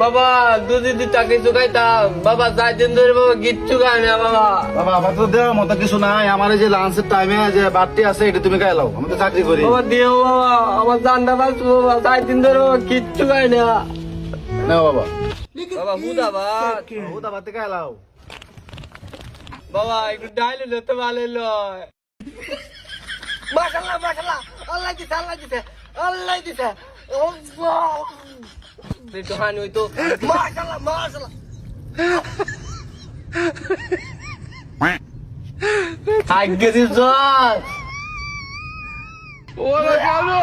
বাবা যদি টাকা কিছু খাইতাম বাবা 4 দিন ধরে বাবা কিচ্ছু খাই না বাবা। বাবা আমার তো দেওয়ার মতো কিছু নাই, আমার এই যে লাঞ্চের টাইমে যে বাড়তি আছে এটা তুমি খাই লাও, আমি তো চাকরি করি। বাবা দিও বাবা, আমার জানটা বাঁচবো বাবা, 4 দিন ধরে বাবা কিচ্ছু খাই না। নাও বাবা, বাবা হুদাবাদ ওটা বাড়তি খাই লাও। বাবা একটু ডাইলে লতে ভালো লয়। মাশাআল্লাহ মাশাআল্লাহ, আল্লাহ দিছে আল্লাহ দিছে আল্লাহ দিছে। একটু হানি হইতো। মাশাআল্লাহ মাশাআল্লাহ। আগে দিছ ওরে কালো।